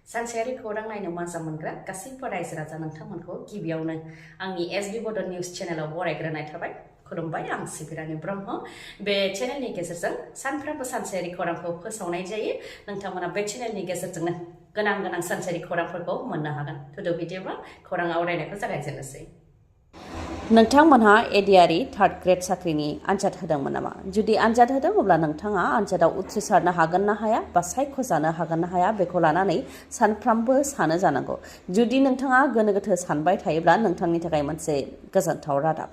सानसेयारि खौरां नायनो मोजां मोनग्रा गासैबो रायजो राजा नोंथांमोनखौ गिबियावनो आंनि एसबी बड निउज चेनेलाव बरायग्रोनाय थाबाय। खुलुमबाय, आं सिबि रानि ब्रह्म। बे चेनेलनि गेजेरजों सानफ्रोमबो सानसेयारि खौरांखौ फोसावनाय जायो। नोंथांमोना बे चेनेलनि गेजेरजोंनो गोनां सानसेयारि खौरांफोरखौ मोननो हागोन। थुदो बिदिब्ला खौरां आवरायनायखौ जागायजेननोसै। नोंथांमोनहा एडिआरि थार्ड ग्रेड साख्रिनि आनजाद होदोंमोन नामा? जुदि आनजाद होदों अब्ला नोंथाङा आनजादाव उथ्रिसारनो हागोन ना हाया बा सायख'जानो हागोन ना हाया बेखौ लानानै सानफ्रामबो सानो जानांगौ। जुदि नोंथाङा गोनो गोथो सानबाय थायोब्ला नोंथांनि थाखाय मोनसे गोजोनथाव रादाब।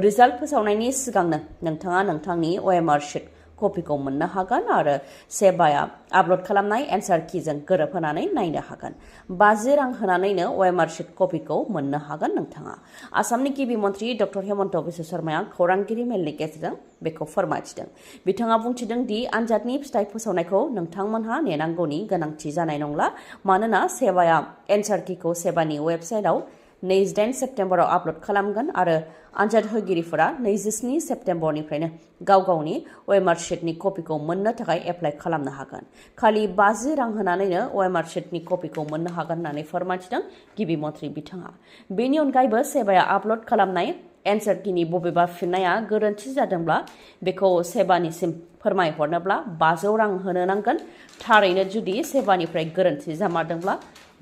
रिजाल्ट फोसावनायनि सिगांनो नोंथाङा नोंथांनि OMR शीट कपिखौ मोननो हागोन आरो सेबाया आपल'ड खालामनाय एन्सार किजों गोरोबहोनानै नायनो हागोन। 50 रां होनानैनो OMR शीट कपिखौ मोननो हागोन नोंथाङा। आसामनि गिबि मन्थ्रि डक्टर हेमन्त बिश्व शर्माया खौरांगिरि मेलनि गेजेरजों बेखौ फोरमायथिदों। बिथाङा बुंथिदों दि आनजादनि फिथाय फोसावनायखौ नोंथांमोनहा नेनांगौनि गोनांथि जानाय नंला, मानोना सेबाया एन्सार किखौ सेबानि वेबसाइटआव 28 सेप्तेम्बराव आपल'ड खालामगोन आरो आनजाद होगिरिफोरा 27 सेप्तेम्बरनिफ्रायनो गाव गावनि OMR शीटनि कपिखौ मोननो थाखाय एप्लाइ खालामनो हागोन। खालि 50 रां होनानैनो OMR शीटनि कपिखौ मोननो हागोन होननानै फोरमायथिदों गिबि मन्थ्रि बिथाङा। बेनि अनगायैबो सेबाया आपल'ड खालामनाय एन्सार किनि बबेबा फिननाया गोरोन्थि जादोंब्ला बेखौ सेबानिसिम फोरमायहरनोब्ला 500 रां होनो नांगोन। थारैनो जुदि सेबानिफ्राय गोरोन्थि जामारदोंब्ला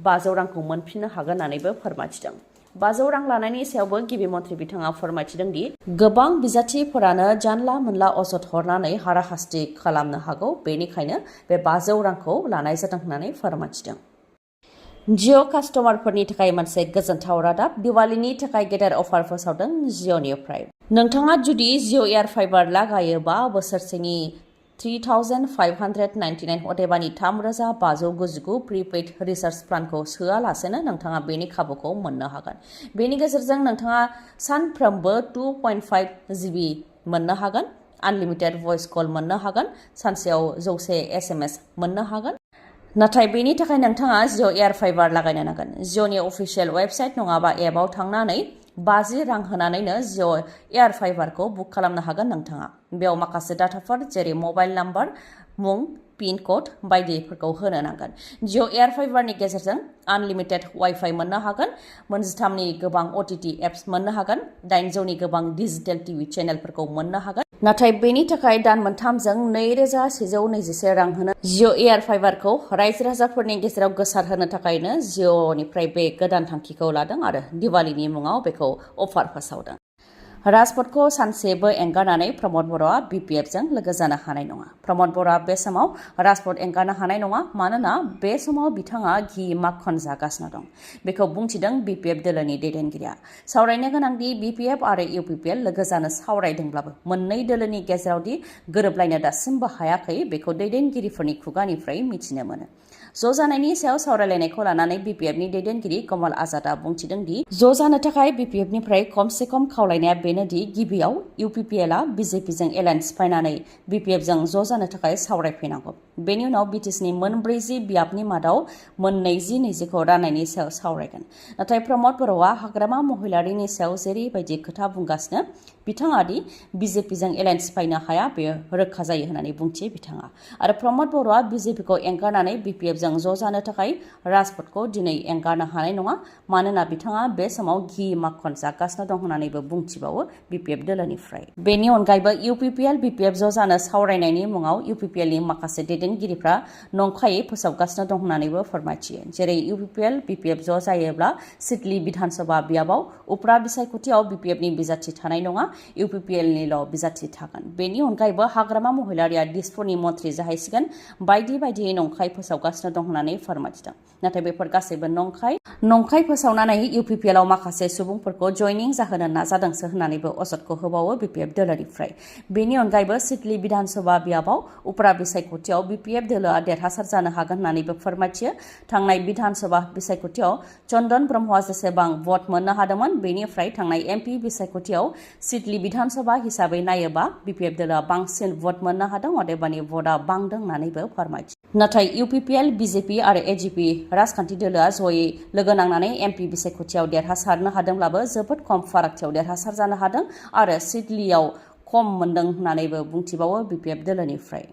500 रांखौ मोनफिननो हागोन होननानैबो फोरमायथिदों। 500 रां लानायनि सायावबो गिबि मन्थ्रि बिथाङा फोरमायथिदों दि गोबां बिजाथिफोरानो जानला मोनला अजद हरनानै हाराहास्ति खालामनो हागौ, बेनिखायनो बे 500 रांखौ लानाय जादों होननानै फोरमायथिदों। जिअ कास्टमारफोरनि थाखाय मोनसे गोजोनथाव रादाब। दिवालीनि थाखाय गेदेर अफार फोसावदों जिअनिफ्राय। नोंथाङा जुदि जिअ एयार फाइबार लागायोबा बोसोरसेनि 3,599 अदेबानि 3,599 प्रिपेड रिचार्ज प्लानखौ सोआलासेनो नोंथाङा बेनि खाबुखौ मोननो हागोन। बेनि गेजेरजों नोंथाङा सानफ्रोमबो 2.5 GB मोननो हागोन, आनलिमिटेड भइस कल मोननो हागोन, सानसेयाव 100 SMS मोननो हागोन। नाथाय बेनि थाखाय नोंथाङा जिअ एयार फाइबार लागायनो नांगोन। जिअनि अफिसियेल वेबसाइट नङाबा एपआव थांनानै 50 रां होनानैनो जिअ एयार फाइबारखौ बुक खालामनो हागोन नोंथाङा। बेयाव माखासे डाटाफोर जेरै मबाइल नाम्बार, मुं, पिन कड बायदिफोरखौ होनो नांगोन। जिअ एयार फाइबारनि गेजेरजों आनलिमिटेड वाइफाइ मोननो हागोन, 13नि गोबां OTT एप्स मोननो हागोन, 800नि गोबां डिजिटेल टिभि चेनेलफोरखौ मोननो हागोन। नाथाय बेनि थाखाय दान मोनथामजों 2,121 रां होनो जिअ एयार फाइबारखौ रायजो राजाफोरनि गेजेराव गोसारहोनो थाखायनो जिअनिफ्राय बे गोदान थांखिखौ लादों आरो दिवालीनि मुङाव बेखौ अफार फोसावदों। राजपथखौ सानसेबो एंगारनानै प्रमद बर'आ BPFजों लोगो जानो हानाय नङा। प्रमद बर'आ बे समाव राजपथ एंगारनो हानाय नङा, मानोना बे समाव बिथाङा घि माखन जागासिनो दं। बेखौ बुंथिदों BPF दोलोनि दैदेनगिरिया। सावरायनो गोनांदि BPF आरो UPPL लोगो जानो सावरायदोंब्लाबो मोननै दोलोनि गेजेरावदि गोरोबलायनो दासिमबो हायाखै, बेखौ दैदेनगिरिफोरनि खुगानिफ्राय मिथिनो मोनो। ज' जानायनि सायाव सावरायलायनायखौ लानानै BPFनि दैदेनगिरि कमल आजादआ बुंथिदों दि ज' जानो थाखाय BPFनिफ्राय खमसे खम खावलायनाया बेनोदि गिबियाव UPPLआ BJPजों एलायन्स सिफायनानै BPFजों ज' जानो थाखाय सावरायफैनांगौ। बेनि उनाव BTCनि 40 बियाबनि मादाव 20-20खौ राननायनि सायाव सावरायगोन। नाथाय प्रमद बर'आ हाग्रामा महिलारीनि सायाव जेरैबायदि खोथा बुंगासिनो, बिथाङा दि BJPजों एलायन्स सिफायनो हाया बेयो रोखा जायो होननानै बुंथियो बिथाङा। आरो प्रमद बर'आ BJPखौ एंगारनानै BPFजों ज' जानो थाखाय राजपथखौ दिनै एंगारनो हानाय नङा, मानोना बिथाङा बे समाव घि माखन जागासिनो दं होननानैबो बुंथिबावो BPF दोलोनिफ्राय। बेनि अनगायैबो UPPL BPF ज' जानो सावरायनायनि मुङाव UPPLनि माखासे दैदेनगिरिफ्रा नंखायै फोसावगासिनो दं होननानैबो फोरमायथियो। जेरै UPPL BPF ज' जायोब्ला सिडली बिधान सभा बियाबाव उफ्रा बिसायख'थियाव BPFनि बिजाथि थानाय नङा, UPPLनिल' बिजाथि थागोन। बेनि अनगायैबो हाग्रामा महिलारीया दिसपुरनि मन्थ्रि जाहैसिगोन, बायदि नंखाय फोसावगासिनो दं होननानै फोरमायथिदों। नाथाय बेफोर गासैबो नंखाय फोसावनानै UPPLआव माखासे सुबुंफोरखौ जयनिं जाहोनो नाजादोंसो होननानैबो अजदखौ होबावो BPF दोलोनिफ्राय। बेनि अनगायैबो सिडली बिधान सभा बियाबाव उफ्रा बिसायख'थियाव BPF दोलोआ देरहासार जानो हागोन होननानैबो फोरमायथियो। थांनाय बिधान सभा बिसायख'थियाव चन्दन ब्रह्मआ जेसेबां भट मोननो हादोंमोन, बेनिफ्राय थांनाय MP बिसायख'थियाव सिडली बिधान सभा हिसाबै नायोबा BPF दोलोआ बांसिन भट मोननो हादों, अदेबानि भटआ बांदों होननानैबो फोरमायथियो। नाथाय UPPL BJP आरो AGP राजखान्थि दोलोआ जयै लोगो नांनानै MP बिसायख'थियाव देरहासारनो हादोंब्लाबो जोबोद खम फारागथियाव देरहासार जानो हादों आरो सिडलीयाव खम मोनदों होननानैबो बुंथिबावो BPF दोलोनिफ्राय।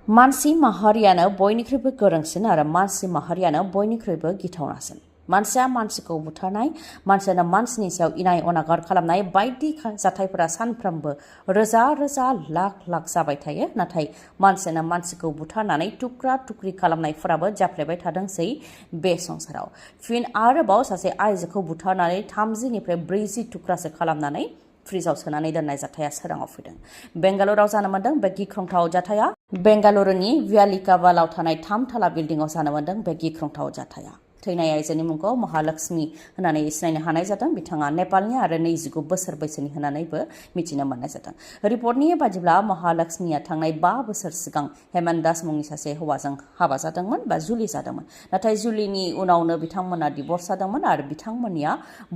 मानसि माहारियानो बयनिख्रुइबो गोरोंसिन आरो मानसि माहारियानो बयनिख्रुइबो गिथावनासिन। मानसिया मानसिखौ बुथारनाय, मानसियानो मानसिनि सायाव इनाय अनागार खालामनाय बायदि जाथायफोरा सानफ्रोमबो रोजा रोजा लाख लाख जाबाय थायो। नाथाय मानसियानो मानसिखौ बुथारनानै टुक्रा टुक्रि खालामनायफोराबो जाफ्लेबाय थादोंसै बे संसाराव। फिन आरोबाव सासे आइजोखौ बुथारनानै 30निफ्राय 40 टुक्रासो खालामनानै फ्रिजाव सोनानै दोननाय जाथाया सोराङाव फैदों। बेंगालुरुआव जानो मोन्दों बे गिख्रंथाव जाथाया। बेंगालुरुनि व्यालिकावालाव थानाय 3 थाला बिल्डिंआव जानो मोन्दों बे गिख्रंथाव जाथाया। थैनाय आइजोनि मुंखौ महालक्ष्मी होननानै सिनायनो हानाय जादों। बिथाङा नेपालनि आरो 29 बोसोर बैसोनि होननानैबो मिथिनो मोननाय जादों। रिपर्टनि बादिब्ला महालक्ष्मीया थांनाय 5 बोसोर सिगां हेमन दास मुंनि सासे हौवाजों हाबा जादोंमोन बा जुलि जादोंमोन। नाथाय जुलिनि उनावनो बिथांमोना डिभर्स जादोंमोन आरो बिथांमोननिया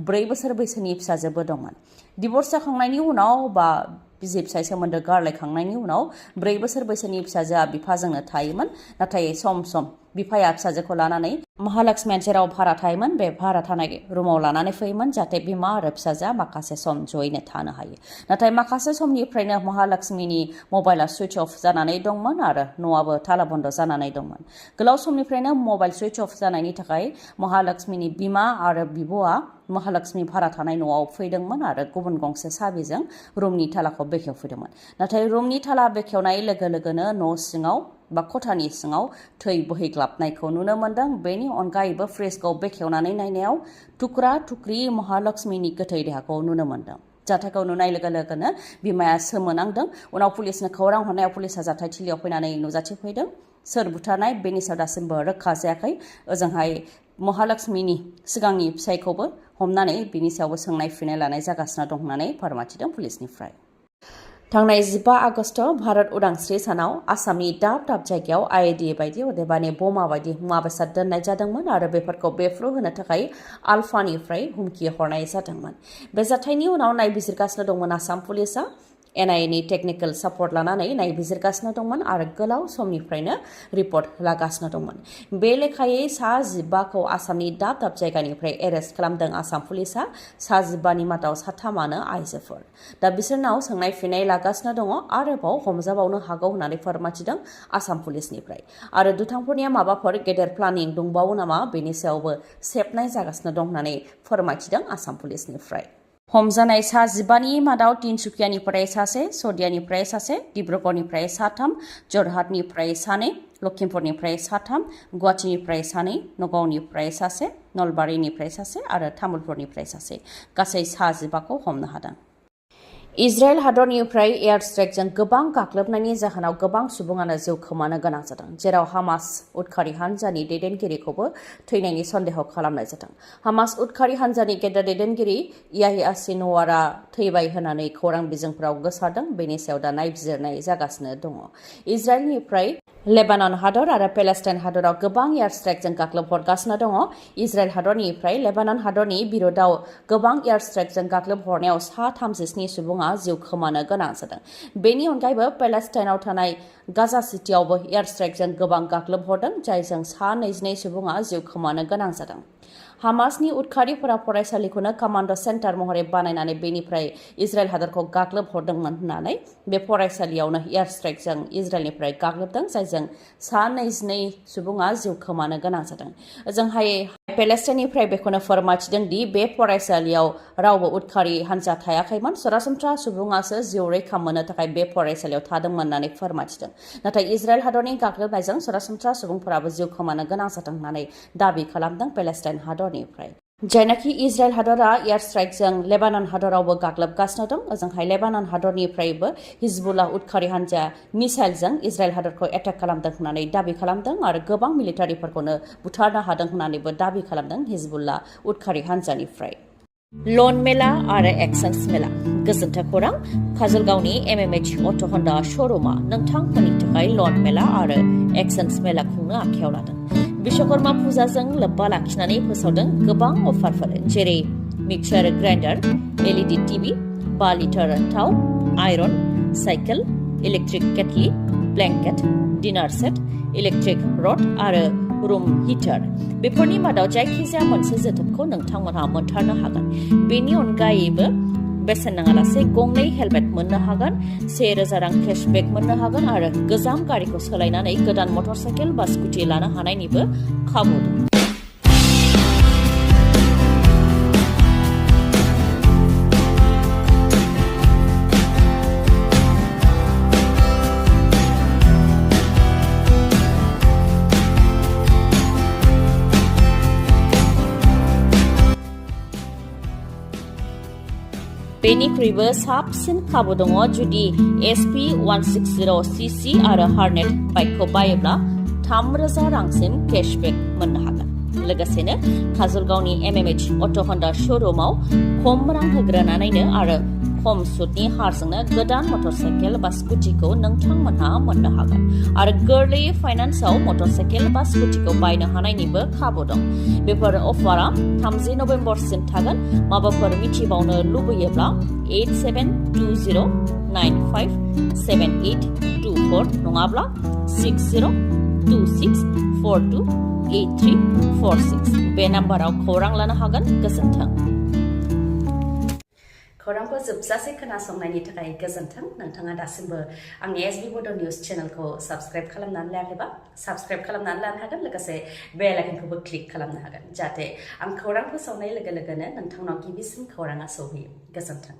4 बोसोर बैसोनि फिसाजोबो दंमोन। डिभर्स जाखांनायनि उनाव बा बिसि फिसाय सोमोन्दो गारलायखांनायनि उनाव 4 बोसोर बैसोनि फिसाजोआ बिफाजोंनो थायोमोन। नाथाय सम सम बिफाया फिसाजोखौ लानानै महालक्ष्मीया जेराव भारा थायोमोन बे भारा थानाय रुमाव लानानै फैयोमोन जाहाथे बिमा आरो फिसाजोआ माखासे सम जयैनो थानो हायो। नाथाय माखासे समनिफ्रायनो महालक्ष्मीनि मबाइला सुइच अफ जानानै दंमोन आरो न'आबो ताला बन्द जानानै दंमोन। गोलाव समनिफ्रायनो मबाइल सुइच अफ जानायनि थाखाय महालक्ष्मीनि बिमा आरो बिब'आ महालक्ष्मी भारा थानाय न'आव फैदोंमोन आरो गुबुन गंसे साबिजों रुमनि तालाखौ बेखेवफैदोंमोन। नाथाय रुमनि ताला बेखेवनाय लोगो लोगोनो न' सिङाव बा खथानि सिङाव थै बोहैग्लाबनायखौ नुनो मोन्दों। बेनि अनगायैबो फ्रिजखौ बेखेवनानै नायनायाव टुक्रा टुक्रि महालक्ष्मीनि गोथै देहाखौ नुनो मोन्दों। जाथायखौ नुनाय लोगो लोगोनो बिमाया सोमोनांदों। उनाव पुलिसनो खौरां हरनायाव पुलिसा जाथायथिलियाव फैनानै नुजाथिफैदों। सोर बुथारनाय बेनि सायाव दासिमबो रोखा जायाखै। ओजोंहाय महालक्ष्मीनि सिगांनि फिसायखौबो हमनानै बिनि सायावबो सोंनाय फिननाय लानाय जागासिनो दं होननानै फोरमायथिदों पुलिसनिफ्राय। थांनाय 15 आगस्ट भारत उदांस्रि सानाव आसामनि दाब दाब जायगायाव आईडी बायदि अदेबानि बमा बायदि मुवा बेसाद दोननाय जादोंमोन आरो बेफोरखौ बेफ्रुहोनो थाखाय आलफानिफ्राय हुमखि हरनाय जादोंमोन। बे जाथायनि उनाव नायबिजिरगासिनो दंमोन आसाम पुलिसा। एनआईएनि टेकनिकेल सापर्ट लानानै नायबिजिरगासिनो दंमोन आरो गोलाव समनिफ्रायनो रिपर्ट लागासिनो दंमोन। बे लेखायै 15खौ आसामनि दाब दाब जायगानिफ्राय एरेस्ट खालामदों आसाम पुलिसा। 15नि मादाव 3आनो आइजोफोर। दा बिसोरनाव सोंनाय फिननाय लागासिनो दङ। आरोबाव हमजाबावनो हागौ होननानै फोरमायथिदों आसाम पुलिसनिफ्राय। आरो दुथांफोरनिया माबाफोर गेदेर प्लानिं दंबावो नामा बेनि सायावबो सेबनाय जागासिनो दं होननानै फोरमायथिदों आसाम पुलिसनिफ्राय। हमजानाय 15नि मादाव तिनसुकियानिफ्राय सासे, सदियानिफ्राय सासे, डिब्रुगड़निफ्राय 3, जरहाटनिफ्राय 2, लखिमपुरनिफ्राय 3, गुवाहाटीनिफ्राय 2, नगावनिफ्राय सासे, नलबारिनिफ्राय सासे आरो तामुलपुरनिफ्राय सासे, गासै 15खौ हमनो हादों। इजराइल हादरनिफ्राय एयार स्ट्राइकजों गोबां गाग्लोबनायनि जाहोनाव गोबां सुबुङानो जिउ खोमानो गोनां जादों, जेराव हामास उदखारि हान्जानि दैदेनगिरिखौबो थैनायनि सन्देह खालामनाय जादों। हामास उदखारि हान्जानि गेदेर दैदेनगिरि याहिया सिनवारा थैबाय होननानै खौरां बिजोंफोराव गोसारदों। बेनि सायाव दा नायबिजिरनाय जागासिनो दङ। इजराइलनिफ्राय लेबानन हादर आरो पेलेस्टाइन हादराव गोबां एयार स्ट्राइकजों गाग्लोबहरगासिनो दङ। इजराइल हादरनिफ्राय लेबानन हादरनि बिरुदाव गोबां एयार स्ट्राइकजों गाग्लोबहरनायाव 37 सुबुङा जिउ खोमानो गोनां जादों। बेनि अनगायैबो पेलेस्टाइनाव थानाय गाजा सिटियावबो एयार स्ट्राइकजों गोबां गाग्लोबहरदों, जायजों 22 सुबुङा जिउ खोमानो गोनां जादों। हामासनि उदखारिफोरा फरायसालिखौनो कमान्ड' सेन्टार महरै बानायनानै बेनिफ्राय इजराइल हादरखौ गाग्लोबहरदोंमोन होननानै बे फरायसालियावनो एयार स्ट्राइकजों इजराइलनिफ्राय गाग्लोबदों, जायजों 22 सुबुङा जिउ खोमानो गोनां जादों। ओजोंहाय पेलेस्टाइननिफ्राय बेखौनो फोरमायथिदों दि बे फरायसालियाव रावबो उदखारि हान्जा थायाखैमोन, सरासनस्रा सुबुङासो जिउ रैखा मोननो थाखाय बे फरायसालियाव थादोंमोन होननानै फोरमायथिदों। नाथाय इजराइल हादरनि गाग्लोबनायजों सरासनस्रा सुबुंफोराबो जिउ खोमानो गोनां जादों होननानै दाबि खालामदों पेलेस्टाइन हादरनिफ्राय। जायनाखि इजराइल हादरा एयार स्ट्राइकजों लेबानन हादरावबो गाग्लोबगासिनो दं। ओजोंहाय लेबानन हादरनिफ्रायबो हिजबुल्लाह उदखारि हान्जाया मिसाइलजों इजराइल हादरखौ एटेक खालामदों होननानै दाबि खालामदों आरो गोबां मिलिटारिफोरखौनो बुथारनो हादों होननानैबो दाबि खालामदों हिजबुल्लाह उदखारि हान्जानिफ्राय। लन मेला आरो एक्सन्स मेला। गोजोन्थों खौरां, काजलगावनि MMH अट' हन्डा श'रुमा नोंथांमोननि थाखाय लन मेला आरो एक्सन्स मेला खुंनो आखायाव लादों। विश्वकर्मा फुजाजों लोब्बा लाखिनानै फोसावदों गोबां अफारफोर, जेरै mixer grinder, LED TV, 5 litre थाव, iron, cycle, electric kettle, blanket, dinner set, electric rod आरो रुम हिटार। बेफोरनि मादाव जायखिजाया मोनसे जोथोबखौ नोंथांमोनहा मोनथारनो हागोन। बेनि अनगायैबो बेसेन नाङालासे गंनै हेलमेट मोननो हागोन 1000 रां केशबेक मोननो हागोन आरो गोजाम गारिखौ सोलायनानै गोदान मटरसाइकेल बा स्कुटि लानो हानायनिबो खाबु दं। बेनिख्रुइबो साबसिन खाबु दङ जुदि SP 160cc आरो हार्नेट बाइकखौ बायोब्ला 3000 रांसिम केशबेक मोननो हागोन। लोगोसेनो काजलगावनि MMH अट' हन्डा श'रुमाव खम रां होग्रोनानैनो आरो खम सुतनि हारजोंनो गोदान मटरसाइकेल बा स्कुटिखौ नोंथांमोनहा मोननो हागोन आरो गोरलैयै फाइनान्सआव मटरसाइकेल बा स्कुटिखौ बायनो हानायनिबो खाबु दं। बेफोर अफारा 30 नभेम्बरसिम थागोन। माबाफोर मिथिबावनो लुबैयोब्ला 8720957824 नङाब्ला 6026428346 बे नाम्बाराव खौरां लानो हागोन। गोजोन्थों। खौरांखौ जोबजासे खोनासंनायनि थाखाय गोजोन्थों। नोंथाङा दासिमबो आंनि SB बड' निउज चेनेलखौ साबस्क्राइब खालामनानै लायाखैबा साबस्क्राइब खालामनानै लानो हागोन। लोगोसे बेल आइकनखौबो क्लिक खालामनो हागोन जाहाथे आं खौरां फोसावनाय लोगो लोगोनो नोंथांनाव गिबिसिन खौराङा सौहैयो। गोजोन्थों।